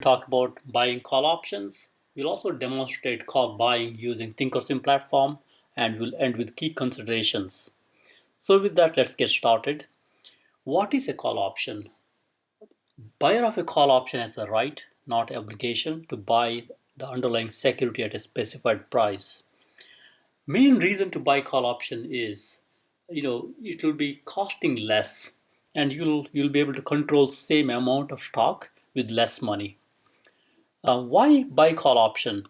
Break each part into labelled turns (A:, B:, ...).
A: talk about buying call options. We'll also demonstrate call buying using Thinkorswim platform, and we'll end with key considerations. So with that, let's get started. What is a call option? Buyer of a call option has a right, not obligation, to buy the underlying security at a specified price. Main reason to buy call option is, it will be costing less, and you'll be able to control same amount of stock with less money. Why buy call option?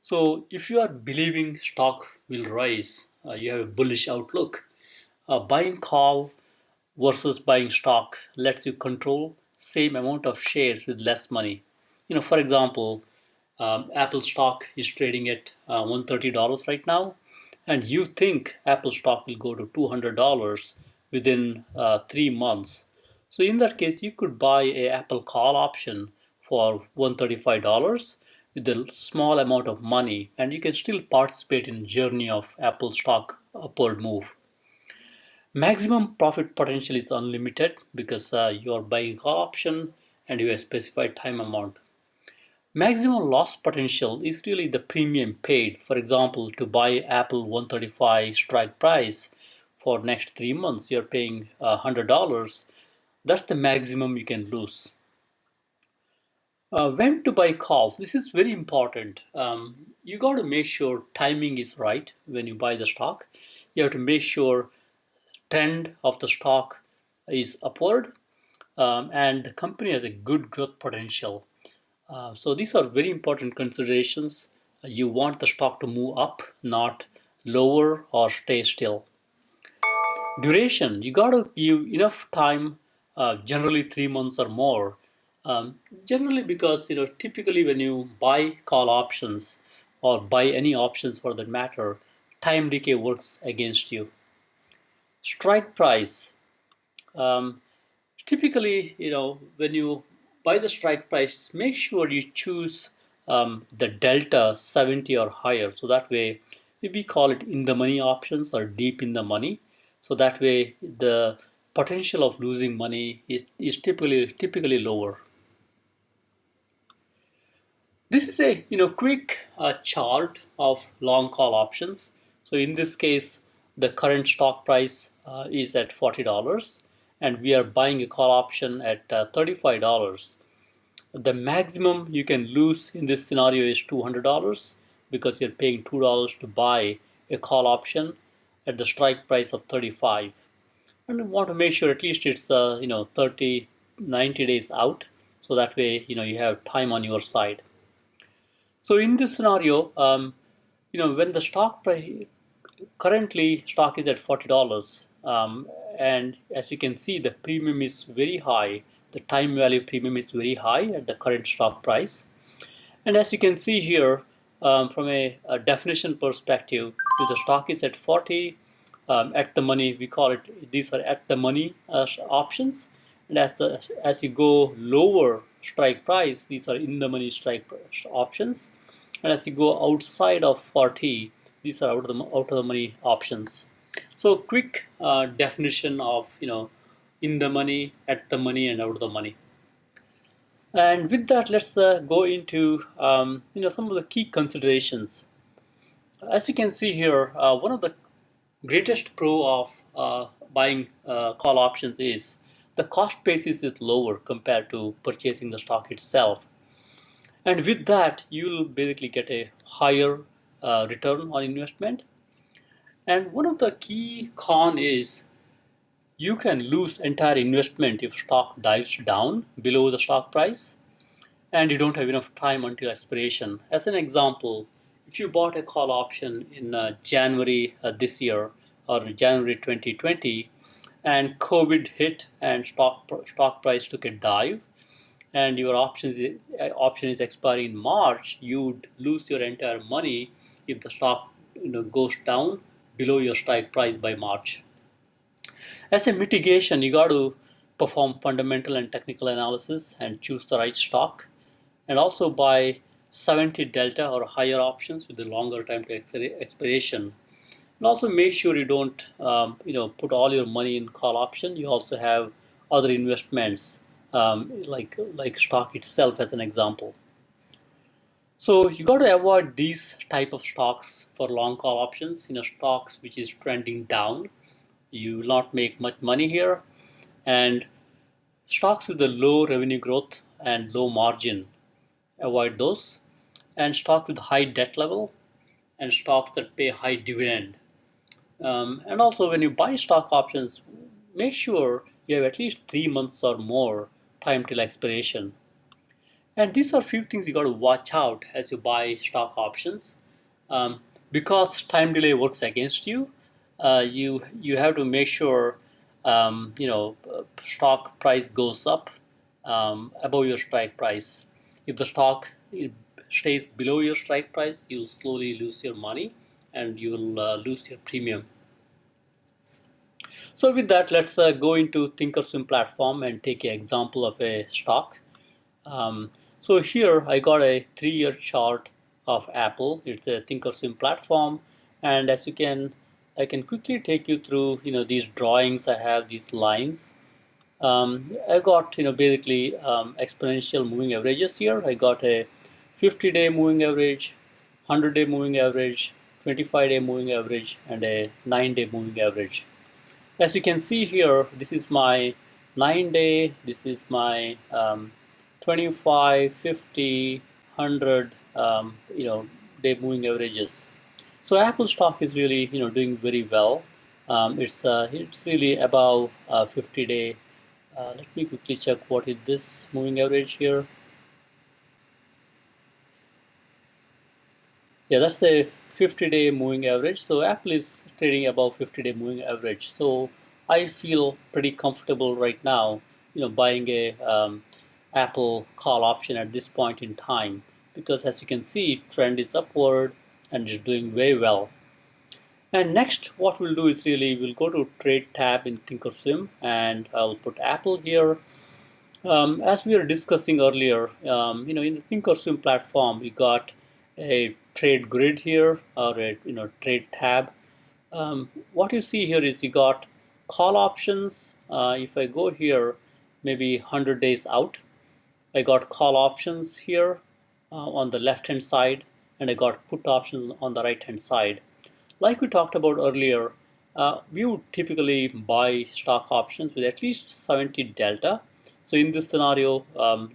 A: So if you are believing stock will rise, you have a bullish outlook. Buying call versus buying stock lets you control same amount of shares with less money. For example, Apple stock is trading at $130 right now, and you think Apple stock will go to $200 within 3 months. So in that case, you could buy a Apple call option for $135 with a small amount of money, and you can still participate in journey of Apple stock upward move. Maximum profit potential is unlimited because you are buying call option and you have specified time amount. Maximum loss potential is really the premium paid. For example, to buy Apple 135 strike price for next 3 months, you're paying $100. That's the maximum you can lose. When to buy calls? This is very important. You got to make sure timing is right when you buy the stock. You have to make sure trend of the stock is upward, and the company has a good growth potential. So these are very important considerations. You want the stock to move up, not lower or stay still. Duration, you got to give enough time, generally 3 months or more. Generally because typically when you buy call options or buy any options for that matter, time decay works against you. Strike price. Um, Typically, when you buy the strike price, make sure you choose the delta 70 or higher. So that way, we call it in the money options or deep in the money. So that way, the potential of losing money is typically lower. This is a quick chart of long call options. So in this case, the current stock price is at $40, and we are buying a call option at $35. The maximum you can lose in this scenario is $200 because you're paying $2 to buy a call option at the strike price of 35. And you want to make sure at least it's 30, 90 days out, so that way you have time on your side. So in this scenario, when the stock price currently stock is at $40, and as you can see, the premium is very high. The time value premium is very high at the current stock price. And as you can see here, from a definition perspective, if the stock is at 40, at the money, we call it, these are at the money options. And as you go lower strike price, these are in the money strike options. And as you go outside of 40, these are out of the money options. So quick definition of in the money, at the money, and out of the money. And with that, let's go into some of the key considerations. As you can see here, one of the greatest pro of buying call options is the cost basis is lower compared to purchasing the stock itself. And with that, you'll basically get a higher return on investment. And one of the key con is you can lose entire investment if stock dives down below the stock price and you don't have enough time until expiration. As an example, if you bought a call option in January this year or January 2020, and COVID hit and stock price took a dive, and your option is expiring in March, you'd lose your entire money if the stock goes down below your strike price by March. As a mitigation, you got to perform fundamental and technical analysis and choose the right stock, and also buy 70 delta or higher options with a longer time to expiration. And also make sure you don't put all your money in call option. You also have other investments like stock itself as an example. So you got to avoid these type of stocks for long call options. Stocks which is trending down, you will not make much money here. And stocks with the low revenue growth and low margin, avoid those. And stocks with high debt level and stocks that pay high dividend. And also, when you buy stock options, make sure you have at least 3 months or more time till expiration. And these are few things you got to watch out as you buy stock options. Um, because time delay works against you, you have to make sure stock price goes up above your strike price. If the stock stays below your strike price, you'll slowly lose your money and you will lose your premium. So with that, let's go into Thinkorswim platform and take an example of a stock. So here I got a 3-year chart of Apple. It's a Thinkorswim platform, and as I can quickly take you through these drawings. I have these lines. I got basically exponential moving averages here. I got a 50-day moving average, 100-day moving average, 25-day moving average, and a 9-day moving average. As you can see here, this is my 9-day, this is my 25, 50, 100, day moving averages. So Apple stock is really, doing very well. It's really above 50-day. Let me quickly check what is this moving average here. Yeah, that's the 50-day moving average. So Apple is trading above 50-day moving average. So I feel pretty comfortable right now, buying a Apple call option at this point in time, because as you can see, trend is upward and is doing very well. And next, what we'll do is really we'll go to Trade tab in Thinkorswim, and I'll put Apple here. As we were discussing earlier, in the Thinkorswim platform, we got a trade grid here, or a trade tab. What you see here is you got call options. If I go here, maybe 100 days out, I got call options here on the left hand side, and I got put options on the right hand side. Like we talked about earlier, we would typically buy stock options with at least 70 delta. So in this scenario,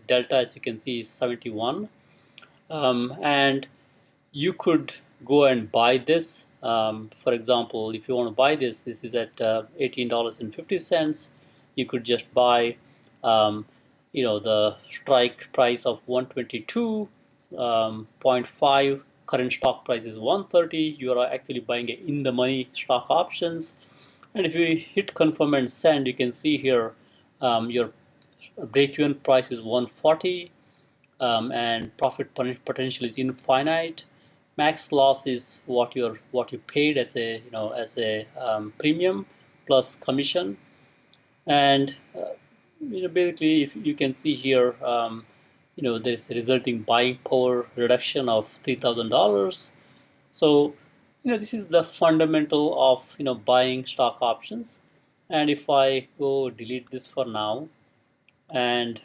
A: delta, as you can see, is 71. And you could go and buy this. For example, if you want to buy this is at $18.50. You could just buy, the strike price of 122.5. Current stock price is 130. You are actually buying in the money stock options. And if you hit confirm and send, you can see here your break-even price is 140, and profit potential is infinite. Max loss is what you paid as a premium plus commission. And basically, if you can see here, there's a resulting buying power reduction of $3,000. So this is the fundamental of buying stock options. And if I go delete this for now, and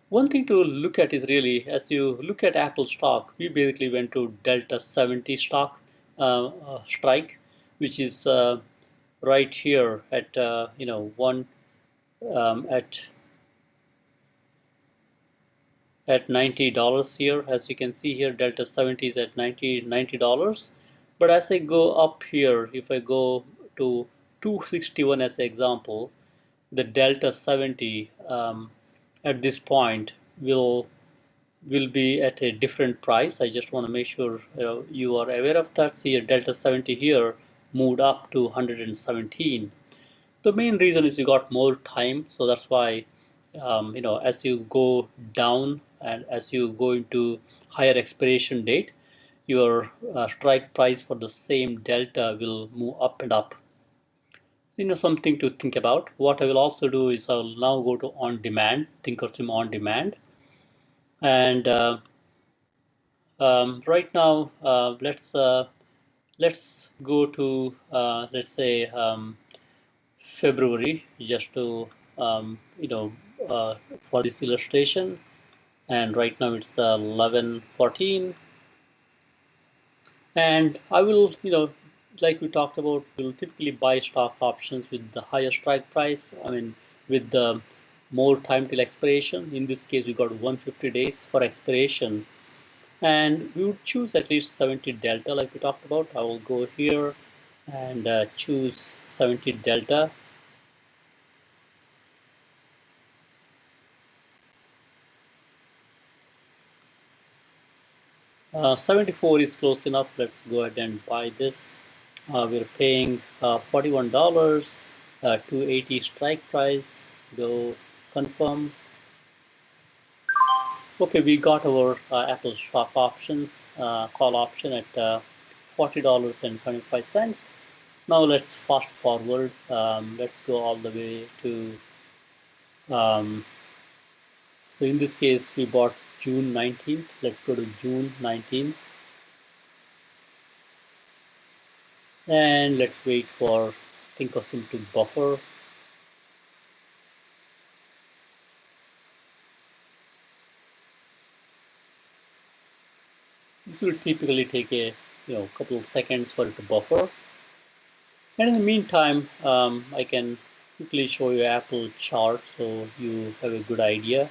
A: one thing to look at is really, as you look at Apple stock, we basically went to Delta 70 stock strike, which is right here at one at $90 here. As you can see here, Delta 70 is at $90. But as I go up here, if I go to 261 as an example, the Delta 70 at this point will be at a different price. I just want to make sure you are aware of that. See, your Delta 70 here moved up to 117. The main reason is you got more time, so that's why as you go down and as you go into higher expiration date, your strike price for the same delta will move up and up. Something to think about. What I will also do is I'll now go to on demand, Thinkorswim on demand, and right now let's go to let's say February, just to for this illustration, and right now it's 11:14. And I will, like we talked about, we'll typically buy stock options with the higher strike price. I mean, with the more time till expiration. In this case, we got 150 days for expiration, and we would choose at least 70 delta, like we talked about. I will go here and choose 70 delta. 74 is close enough. Let's go ahead and buy this. We're paying $41, 280 strike price. Go confirm. Okay, we got our Apple stock options call option at $40.75. Now let's fast forward. Let's go all the way to, um, so in this case, we bought June 19th. Let's go to June 19th. And let's wait for Thinkorswim to buffer. This will typically take a couple of seconds for it to buffer. And in the meantime, I can quickly show you Apple chart so you have a good idea.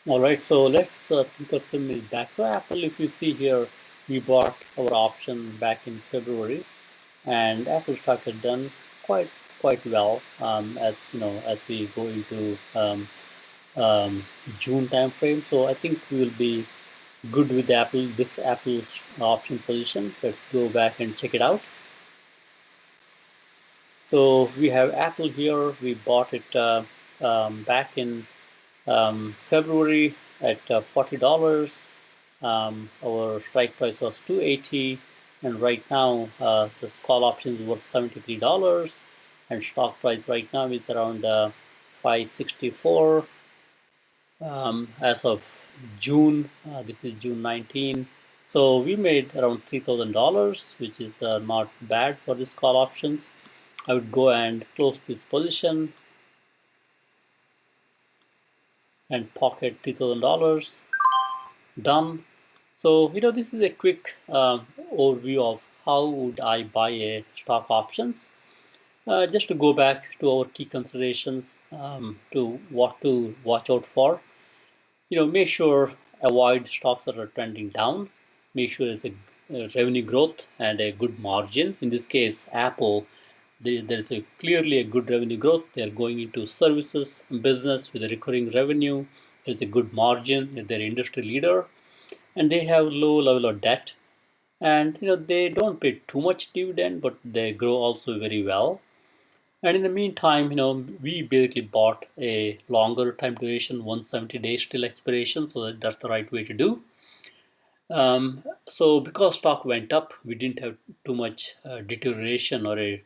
A: All right, so let's think of them back. So Apple, if you see here, we bought our option back in February, and Apple stock had done quite well, as as we go into June timeframe. So I think we will be good with Apple, this Apple option position. Let's go back and check it out. So we have Apple here. We bought it back in February at $40. Our strike price was 280, and right now the call option is worth $73, and stock price right now is around 564 as of June. This is June 19. So we made around $3,000, which is not bad for this call options. I would go and close this position and pocket $3,000. Done. So this is a quick overview of how would I buy a stock options. Just to go back to our key considerations, to what to watch out for. Make sure avoid stocks that are trending down. Make sure it's a revenue growth and a good margin. In this case, Apple, there is clearly a good revenue growth. They are going into services business with a recurring revenue. There's a good margin. They're industry leader, and they have low level of debt. And they don't pay too much dividend, but they grow also very well. And in the meantime, we basically bought a longer time duration, 170 days till expiration, so that's the right way to do. So because stock went up, we didn't have too much deterioration or a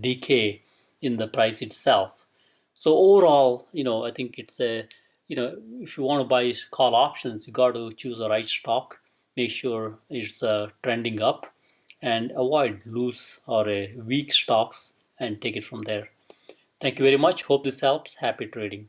A: decay in the price itself. So overall, I think it's a if you want to buy call options, you got to choose the right stock. Make sure it's trending up, and avoid loose or a weak stocks and take it from there. Thank you very much. Hope this helps. Happy trading.